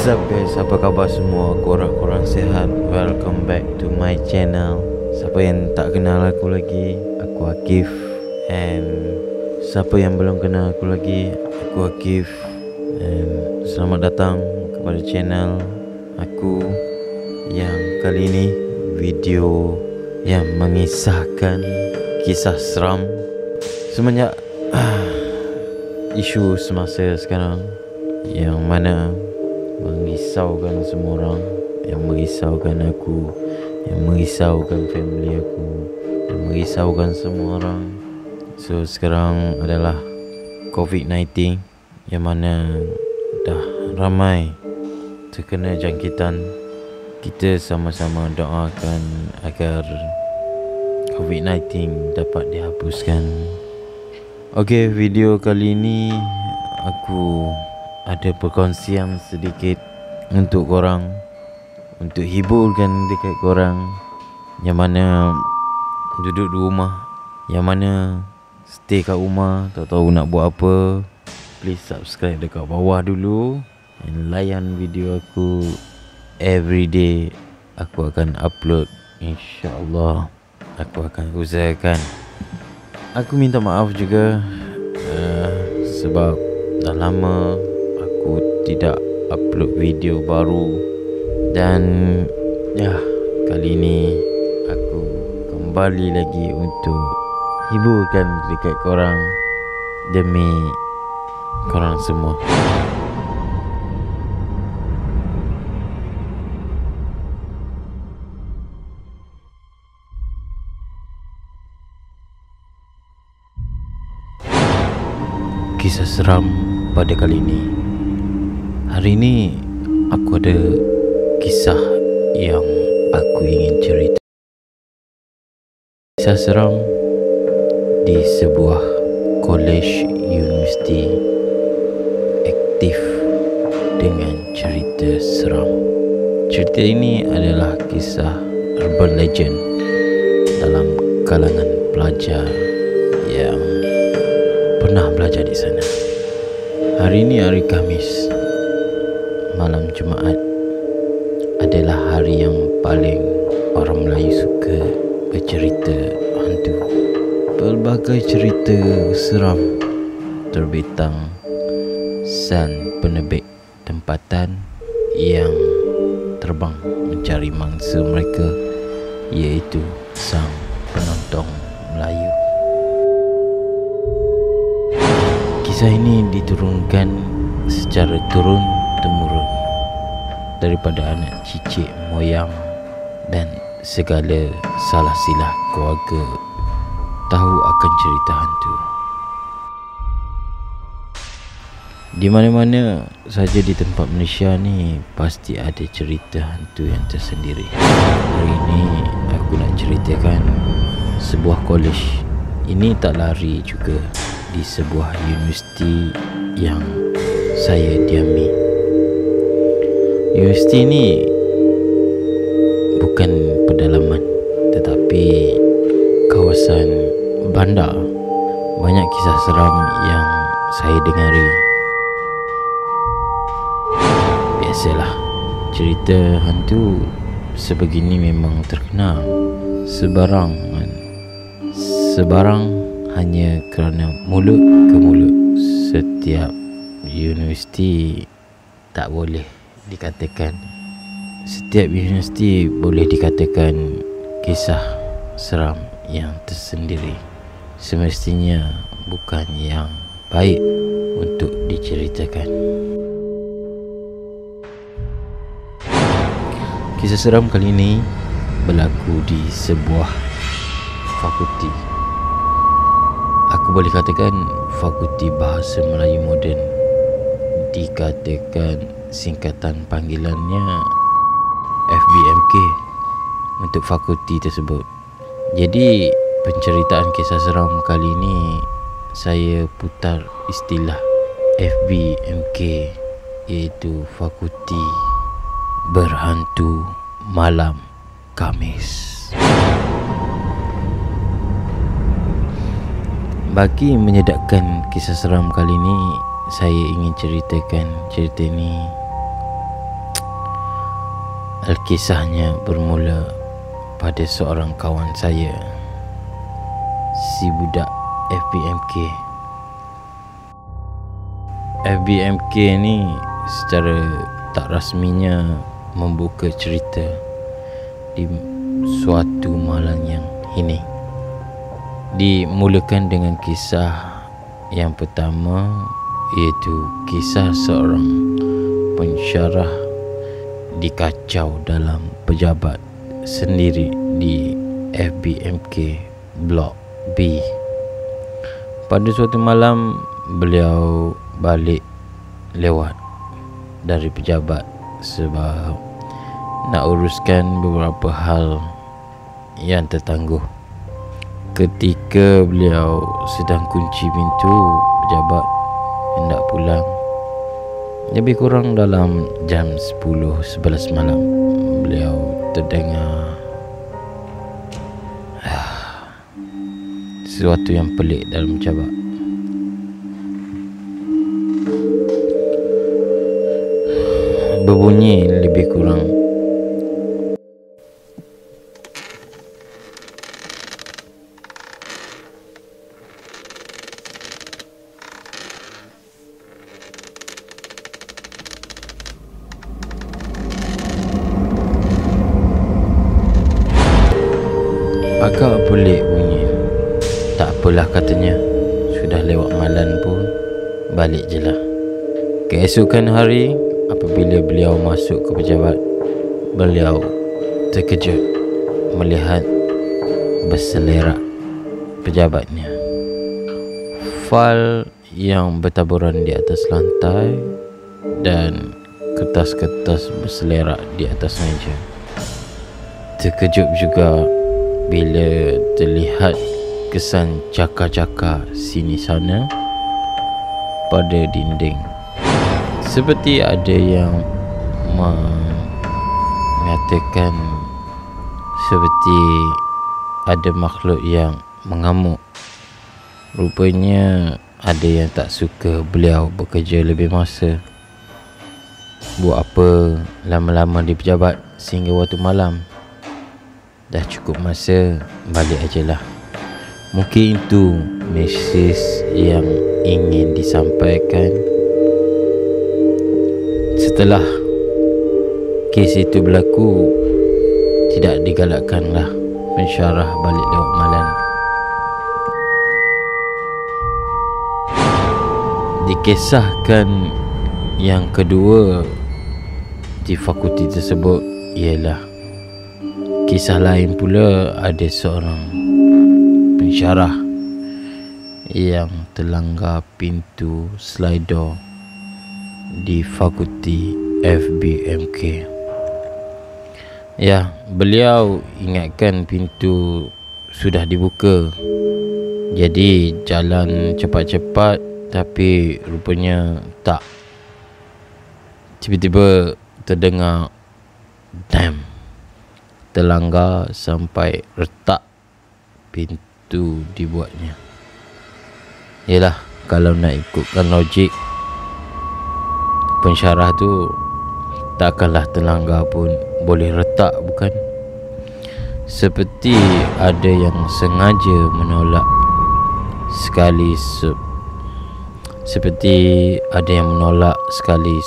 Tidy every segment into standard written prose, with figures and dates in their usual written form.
What's up guys, apa khabar semua? Korang sehat? Welcome back to my channel. Siapa yang tak kenal aku lagi, aku Akif. And siapa yang belum kenal aku lagi, aku Akif. And selamat datang kepada channel aku yang kali ini video yang mengisahkan kisah seram semenjak isu semasa sekarang yang mana mengisaukan semua orang, yang mengisaukan aku, yang mengisaukan family aku, yang mengisaukan semua orang. So sekarang adalah COVID-19 yang mana dah ramai terkena jangkitan. Kita sama-sama doakan agar COVID-19 dapat dihapuskan. Okey, video kali ini aku ada perkongsian sedikit untuk korang, untuk hiburkan dekat korang yang mana duduk di rumah, yang mana stay kat rumah, tak tahu nak buat apa. Please subscribe dekat bawah dulu and layan video aku. Everyday aku akan upload, InsyaAllah aku akan usahakan. Aku minta maaf juga sebab dah lama aku tidak upload video baru. Dan ya, kali ini aku kembali lagi untuk hiburkan dekat korang demi korang semua. Kisah seram pada kali ini. Hari ini aku ada kisah yang aku ingin cerita. Kisah seram di sebuah college universiti aktif dengan cerita seram. Cerita ini adalah kisah urban legend dalam kalangan pelajar yang pernah belajar di sana. Hari ini hari Khamis, malam Jumaat adalah hari yang paling orang Melayu suka bercerita hantu. Pelbagai cerita seram terbitang san penerbit tempatan yang terbang mencari mangsa mereka, iaitu sang penonton Melayu. Kisah ini diturunkan secara turun-temurun daripada anak cicit moyang dan segala salah silah keluarga tahu akan cerita hantu. Di mana-mana saja di tempat Malaysia ni pasti ada cerita hantu yang tersendiri. Hari ini aku nak ceritakan sebuah college. Ini tak lari juga di sebuah universiti yang saya diami. Universiti ini bukan pedalaman tetapi kawasan bandar. Banyak kisah seram yang saya dengari. Biasalah, cerita hantu sebegini memang terkenal sebarang hanya kerana mulut ke mulut. Setiap universiti tak boleh dikatakan, setiap universiti boleh dikatakan kisah seram yang tersendiri. Semestinya bukan yang baik untuk diceritakan. Kisah seram kali ini berlaku di sebuah fakulti. Aku boleh katakan Fakulti Bahasa Melayu Moden. Dikatakan singkatan panggilannya FBMK untuk fakulti tersebut. Jadi penceritaan kisah seram kali ini saya putar istilah FBMK, iaitu Fakulti Berhantu Malam Khamis. Bagi menyedapkan kisah seram kali ini, saya ingin ceritakan cerita ini Alkisahnya bermula pada seorang kawan saya, si budak FBMK. FBMK ni secara tak rasminya membuka cerita di suatu malam yang hening. Dimulakan dengan kisah yang pertama, iaitu kisah seorang pensyarah dikacau dalam pejabat sendiri di FBMK Blok B. Pada suatu malam, beliau balik lewat dari pejabat sebab nak uruskan beberapa hal yang tertangguh. Ketika beliau sedang kunci pintu, pejabat hendak pulang. Lebih kurang dalam jam 10-11 malam, beliau terdengar sesuatu yang pelik dalam pejabat. Berbunyi lebih kurang agak pelik bunyi. Tak apalah katanya, sudah lewat malam pun, balik je lah. Keesokan hari, apabila beliau masuk ke pejabat, beliau terkejut melihat berselerak pejabatnya. Fail yang bertaburan di atas lantai dan kertas-kertas berselerak di atas meja. Terkejut juga bila terlihat kesan cakar-cakar sini sana pada dinding, seperti ada yang mengatakan seperti ada makhluk yang mengamuk. Rupanya ada yang tak suka beliau bekerja lebih masa. Buat apa lama-lama di pejabat sehingga waktu malam? Dah cukup masa, balik ajalah. Mungkin itu mesej yang ingin disampaikan. Setelah kes itu berlaku, tidak digalakkanlah pensyarah balik lewat malam. Dikisahkan yang kedua di fakulti tersebut ialah kisah lain pula. Ada seorang pensyarah yang terlanggar pintu slide door di fakulti FBMK. Ya, beliau ingatkan pintu sudah dibuka, jadi jalan cepat-cepat, tapi rupanya tak. Tiba-tiba terdengar damn, terlanggar sampai retak pintu dibuatnya. Yelah, kalau nak ikutkan logik, pensyarah tu takkanlah terlanggar pun boleh retak, bukan? Seperti ada yang sengaja menolak sekali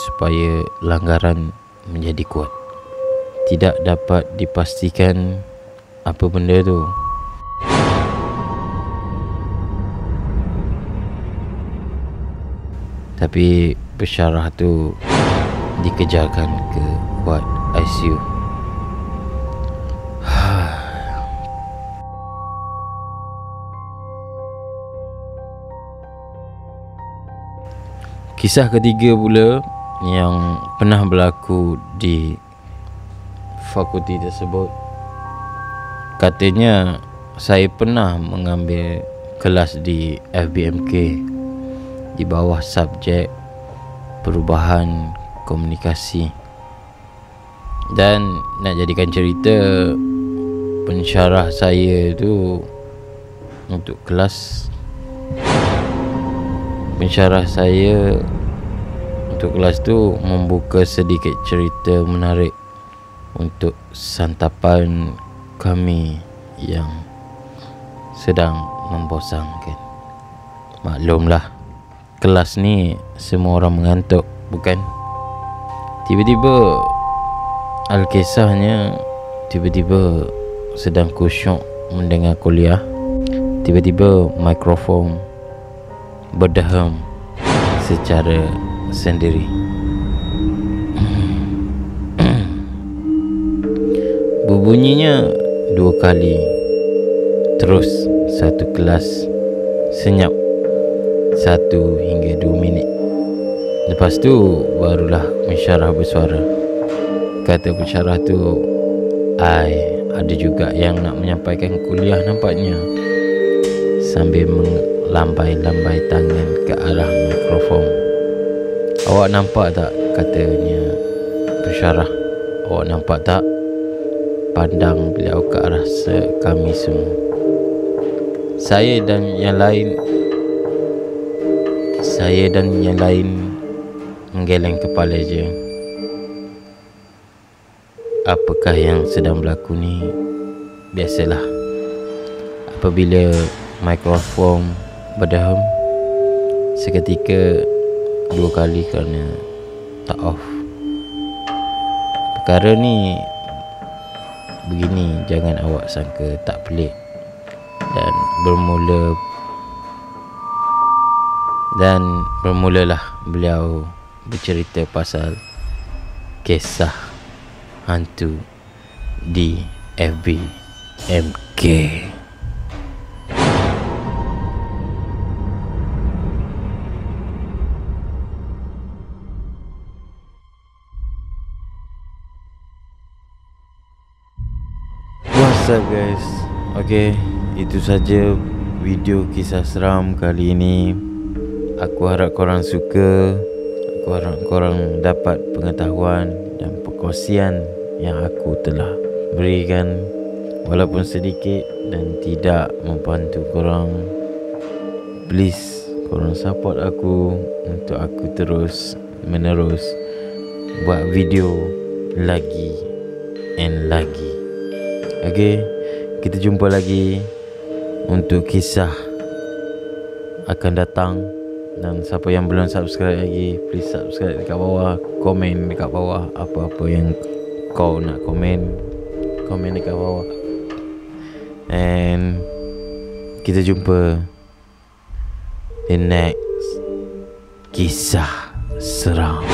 supaya langgaran menjadi kuat. Tidak dapat dipastikan apa benda tu. Tapi pensyarah tu dikejarkan ke ward ICU. Kisah ketiga pula yang pernah berlaku di fakulti tersebut. Katanya saya pernah mengambil kelas di FBMK di bawah subjek perubahan komunikasi. Dan nak jadikan cerita, pensyarah saya tu untuk kelas, pensyarah saya untuk kelas tu membuka sedikit cerita menarik untuk santapan kami yang sedang membosankan. Maklumlah, kelas ni semua orang mengantuk, bukan? Tiba-tiba Al-Kisahnya tiba-tiba sedang kusyuk mendengar kuliah. Tiba-tiba mikrofon berdeham secara sendiri. Berbunyinya 2 kali. Terus satu kelas senyap 1 hingga 2 minit. Lepas tu barulah pensyarah bersuara. Kata pensyarah tu, ada juga yang nak menyampaikan kuliah nampaknya, sambil melambai-lambai tangan ke arah mikrofon. Awak nampak tak, katanya pensyarah, awak nampak tak? Pandang beliau ke arah kami semua. Saya dan yang lain menggeleng kepala je. Apakah yang sedang berlaku ni? Biasalah, apabila mikrofon berdeham seketika 2 kali kerana tak off. Perkara ni begini, jangan awak sangka tak pelik. Dan bermulalah beliau bercerita pasal kisah hantu di FBMK. What's up guys? Okay, itu saja video kisah seram kali ini. Aku harap korang suka. Aku harap korang dapat pengetahuan dan perkongsian yang aku telah berikan, walaupun sedikit dan tidak membantu korang. Please, korang support aku untuk aku terus menerus buat video lagi and lagi. Okay, kita jumpa lagi untuk kisah akan datang. Dan siapa yang belum subscribe lagi, please subscribe dekat bawah, komen dekat bawah apa-apa yang kau nak komen dekat bawah. And kita jumpa the next kisah seram.